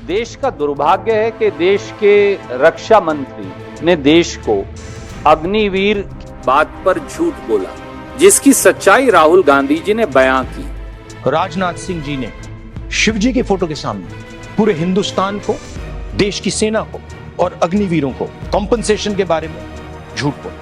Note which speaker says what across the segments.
Speaker 1: देश का दुर्भाग्य है कि देश के रक्षा मंत्री ने देश को अग्निवीर बात पर झूठ बोला, जिसकी सच्चाई राहुल गांधी जी ने बयां की।
Speaker 2: राजनाथ सिंह जी ने शिव जी की फोटो के सामने पूरे हिंदुस्तान को, देश की सेना को और अग्निवीरों को कॉम्पनसेशन के बारे में झूठ बोला।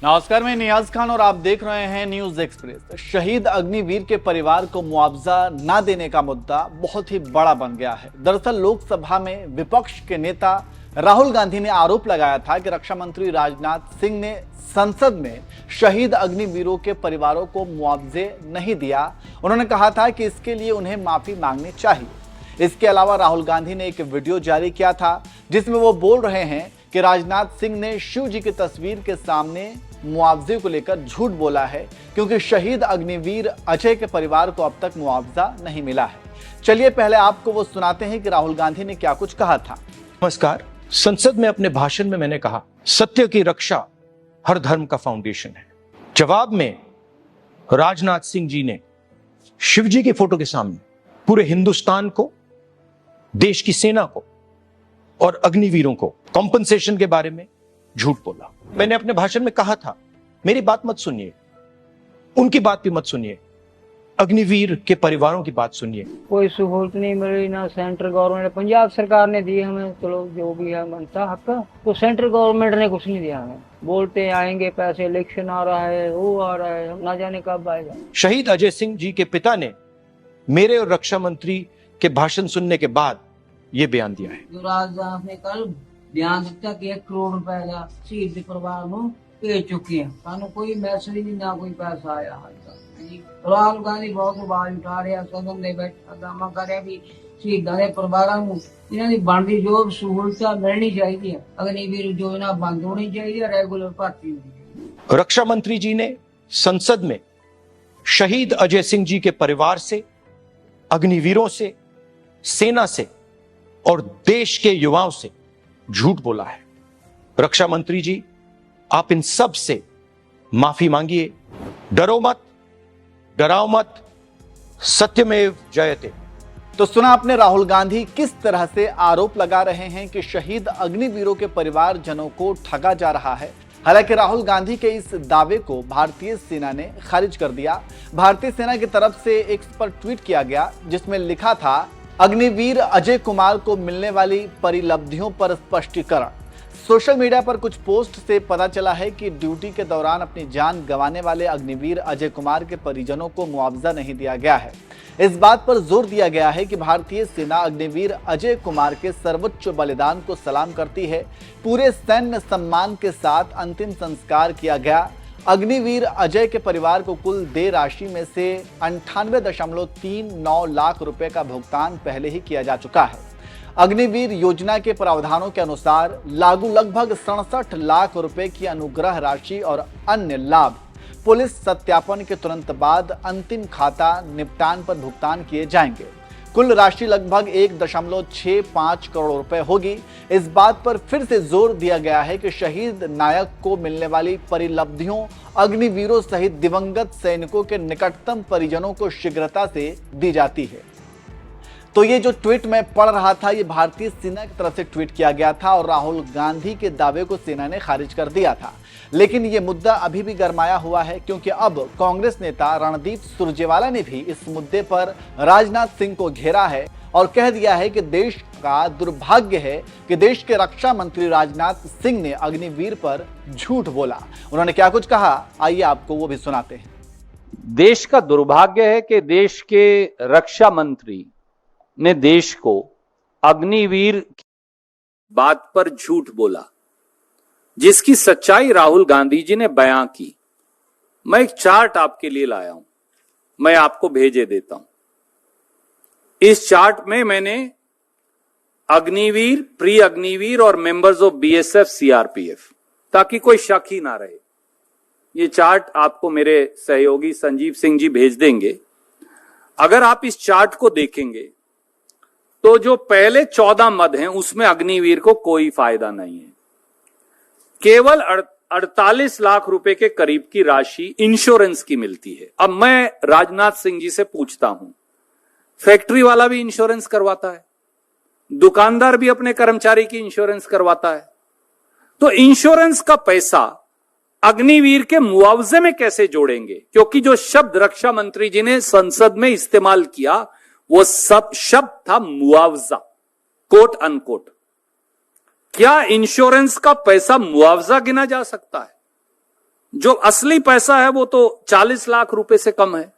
Speaker 3: नमस्कार, मैं नियाज खान और आप देख रहे हैं न्यूज एक्सप्रेस। शहीद अग्निवीर के परिवार को मुआवजा न देने का मुद्दा बहुत ही बड़ा बन गया है। दरअसल लोकसभा में विपक्ष के नेता राहुल गांधी ने आरोप लगाया था कि रक्षा मंत्री राजनाथ सिंह ने संसद में शहीद अग्निवीरों के परिवारों को मुआवजे नहीं दिया। उन्होंने कहा था कि इसके लिए उन्हें माफी मांगनी चाहिए। इसके अलावा राहुल गांधी ने एक वीडियो जारी किया था जिसमें वो बोल रहे हैं कि राजनाथ सिंह ने शिव जी की तस्वीर के सामने मुआवजे को लेकर झूठ बोला है, क्योंकि शहीद अग्निवीर अजय के परिवार को अब तक मुआवजा नहीं मिला है। चलिए पहले आपको वो सुनाते हैं कि राहुल गांधी ने क्या कुछ कहा था।
Speaker 2: नमस्कार। संसद में अपने भाषण में मैंने कहा, सत्य की रक्षा हर धर्म का फाउंडेशन है। जवाब में राजनाथ सिंह जी ने शिव जी की फोटो के सामने पूरे हिंदुस्तान को, देश की सेना को और अग्निवीरों को कॉम्पनसेशन के बारे में झूठ बोला। मैंने अपने भाषण में कहा था, मेरी बात मत सुनिए, उनकी बात भी मत सुनिए, अग्निवीर के परिवारों की बात सुनिए।
Speaker 4: कोई सहूलत नहीं मिली ना सेंट्रल गवर्नमेंट, पंजाब सरकार ने दी हमें, चलो जो भी है बनता हक, तो सेंट्रल गवर्नमेंट ने कुछ नहीं दिया हमें। बोलते आएंगे पैसे, इलेक्शन आ रहा है, वो आ रहा है, ना जाने कब आएगा।
Speaker 2: शहीद अजय सिंह जी के पिता ने मेरे और रक्षा मंत्री के भाषण सुनने के बाद ये बयान दिया है।
Speaker 4: जो राजनाथ ने कल बयान दिया कि 1 करोड़ रुपए का शहीद परिवार को भेज चुके हैं, सानू कोई मैसेज नहीं, ना कोई पैसा आया। राहुल गांधी बहुत आवाज उठा रहे, सदन में बैठा दावा कर रहे भी शहीदां दे परिवारां नूं इन्हां दी बनदी जो सहूलतां मिलनी चाहिए, अग्निवीर योजना बंद होनी चाहिए, रेगुलर भर्ती होनी चाहिए।
Speaker 2: रक्षा मंत्री जी ने संसद में शहीद अजय सिंह जी के परिवार से, अग्निवीरों से, सेना से और देश के युवाओं से झूठ बोला है। रक्षा मंत्री जी, आप इन सब से माफी मांगिए। डरो मत, डराओ मत, सत्यमेव जयते।
Speaker 3: तो सुना आपने राहुल गांधी किस तरह से आरोप लगा रहे हैं कि शहीद अग्निवीरों के परिवारजनों को ठगा जा रहा है। हालांकि राहुल गांधी के इस दावे को भारतीय सेना ने खारिज कर दिया। भारतीय सेना की तरफ से एक पर ट्वीट किया गया जिसमें लिखा था, अग्निवीर अजय कुमार को मिलने वाली परिलब्धियों पर स्पष्टीकरण। सोशल मीडिया पर कुछ पोस्ट से पता चला है कि ड्यूटी के दौरान अपनी जान गंवाने वाले अग्निवीर अजय कुमार के परिजनों को मुआवजा नहीं दिया गया है। इस बात पर जोर दिया गया है कि भारतीय सेना अग्निवीर अजय कुमार के सर्वोच्च बलिदान को सलाम करती है। पूरे सैन्य सम्मान के साथ अंतिम संस्कार किया गया। अग्निवीर अजय के परिवार को कुल देय राशि में से 98.39 लाख रुपए का भुगतान पहले ही किया जा चुका है। अग्निवीर योजना के प्रावधानों के अनुसार लागू लगभग 67 लाख रुपए की अनुग्रह राशि और अन्य लाभ पुलिस सत्यापन के तुरंत बाद अंतिम खाता निपटान पर भुगतान किए जाएंगे। कुल राशि लगभग 1.65 करोड़ रुपए होगी। इस बात पर फिर से जोर दिया गया है कि शहीद नायक को मिलने वाली परिलब्धियों अग्निवीरों सहित दिवंगत सैनिकों के निकटतम परिजनों को शीघ्रता से दी जाती है। तो ये जो ट्वीट मैं पढ़ रहा था, ये भारतीय सेना की तरफ से ट्वीट किया गया था और राहुल गांधी के दावे को सेना ने खारिज कर दिया था। लेकिन ये मुद्दा अभी भी गरमाया हुआ है, क्योंकि अब कांग्रेस नेता रणदीप सुरजेवाला ने भी इस मुद्दे पर राजनाथ सिंह को घेरा है और कह दिया है कि देश का दुर्भाग्य है कि देश के रक्षा मंत्री राजनाथ सिंह ने अग्निवीर पर झूठ बोला। उन्होंने क्या कुछ कहा, आइए आपको वो भी सुनाते हैं।
Speaker 1: देश का दुर्भाग्य है कि देश के रक्षा मंत्री ने देश को अग्निवीर बात पर झूठ बोला, जिसकी सच्चाई राहुल गांधी जी ने बयां की। मैं एक चार्ट आपके लिए लाया हूं, मैं आपको भेजे देता हूं। इस चार्ट में मैंने अग्निवीर, प्री अग्निवीर और मेंबर्स ऑफ बीएसएफ, सीआरपीएफ, ताकि कोई शक ही ना रहे। ये चार्ट आपको मेरे सहयोगी संजीव सिंह जी भेज देंगे। अगर आप इस चार्ट को देखेंगे तो जो पहले 14 मद हैं उसमें अग्निवीर को कोई फायदा नहीं है। केवल 48 लाख रुपए के करीब की राशि इंश्योरेंस की मिलती है। अब मैं राजनाथ सिंह जी से पूछता हूं फैक्ट्री वाला भी इंश्योरेंस करवाता है, दुकानदार भी अपने कर्मचारी की इंश्योरेंस करवाता है। तो इंश्योरेंस का पैसा अग्निवीर के मुआवजे में कैसे जोड़ेंगे? क्योंकि जो शब्द रक्षा मंत्री जी ने संसद में इस्तेमाल किया वो सब शब्द था मुआवजा, कोट अनकोट। क्या इंश्योरेंस का पैसा मुआवजा गिना जा सकता है? जो असली पैसा है वो तो 40 लाख रुपए से कम है,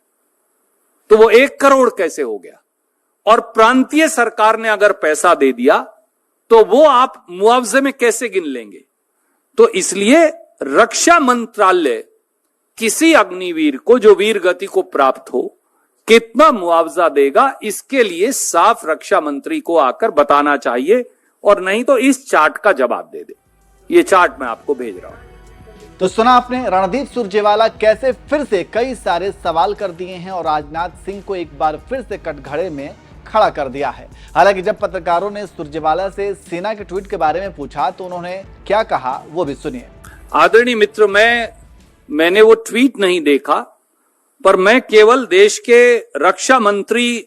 Speaker 1: तो वो 1 करोड़ कैसे हो गया? और प्रांतीय सरकार ने अगर पैसा दे दिया तो वो आप मुआवजे में कैसे गिन लेंगे? तो इसलिए रक्षा मंत्रालय किसी अग्निवीर को जो वीर गति को प्राप्त हो कितना मुआवजा देगा, इसके लिए साफ रक्षा मंत्री को आकर बताना चाहिए, और नहीं तो इस चार्ट का जवाब दे दे। ये चार्ट मैं आपको भेज रहा हूं।
Speaker 3: तो सुना आपने, रणदीप सुरजेवाला कैसे फिर से कई सारे सवाल कर दिए हैं और राजनाथ सिंह को एक बार फिर से कटघरे में खड़ा कर दिया है। हालांकि जब पत्रकारों ने सुरजेवाला से सेना के ट्वीट के बारे में पूछा तो उन्होंने क्या कहा वो भी सुनिए।
Speaker 1: आदरणीय मित्र, मैंने वो ट्वीट नहीं देखा, पर मैं केवल देश के रक्षा मंत्री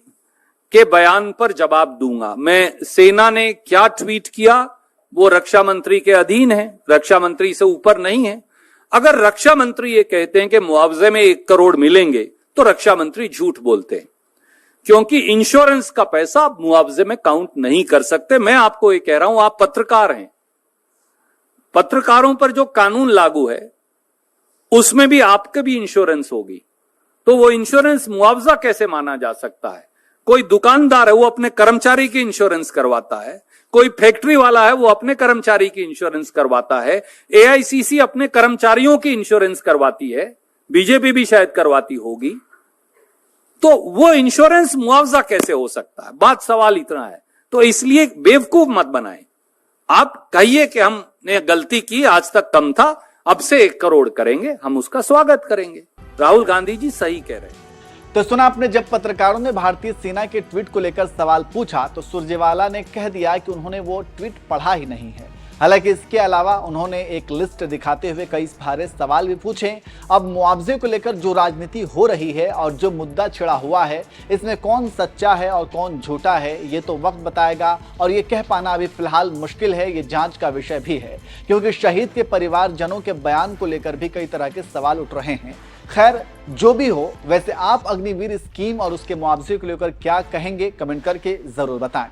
Speaker 1: के बयान पर जवाब दूंगा। मैं सेना ने क्या ट्वीट किया वो रक्षा मंत्री के अधीन है, रक्षा मंत्री से ऊपर नहीं है। अगर रक्षा मंत्री ये कहते हैं कि मुआवजे में 1 करोड़ मिलेंगे तो रक्षा मंत्री झूठ बोलते हैं, क्योंकि इंश्योरेंस का पैसा आप मुआवजे में काउंट नहीं कर सकते। मैं आपको ये कह रहा हूं, आप पत्रकार हैं, पत्रकारों पर जो कानून लागू है उसमें भी आपके भी इंश्योरेंस होगी, तो वो इंश्योरेंस मुआवजा कैसे माना जा सकता है? कोई दुकानदार है वो अपने कर्मचारी की इंश्योरेंस करवाता है, कोई फैक्ट्री वाला है वो अपने कर्मचारी की इंश्योरेंस करवाता है, एआईसीसी अपने कर्मचारियों की इंश्योरेंस करवाती है, बीजेपी भी शायद करवाती होगी, तो वो इंश्योरेंस मुआवजा कैसे हो सकता है? बात सवाल इतना है। तो इसलिए बेवकूफ मत बनाएं। आप कहिए कि हमने गलती की, आज तक कम था, अब से 1 करोड़ करेंगे, हम उसका स्वागत करेंगे। राहुल गांधी जी सही कह रहे हैं।
Speaker 3: तो सुना आपने, जब पत्रकारों ने भारतीय सेना के ट्वीट को लेकर सवाल पूछा तो सुरजेवाला ने कह दिया कि उन्होंने वो ट्वीट पढ़ा ही नहीं है। हालांकि इसके अलावा उन्होंने एक लिस्ट दिखाते हुए कई सारे सवाल भी पूछे। अब मुआवजे को लेकर जो राजनीति हो रही है और जो मुद्दा छिड़ा हुआ है, इसमें कौन सच्चा है और कौन झूठा है ये तो वक्त बताएगा, और ये कह पाना अभी फिलहाल मुश्किल है। ये जांच का विषय भी है, क्योंकि शहीद के परिवारजनों के बयान को लेकर भी कई तरह के सवाल उठ रहे हैं। खैर, जो भी हो, वैसे आप अग्निवीर स्कीम और उसके मुआवजे को लेकर क्या कहेंगे, कमेंट करके जरूर बताएं।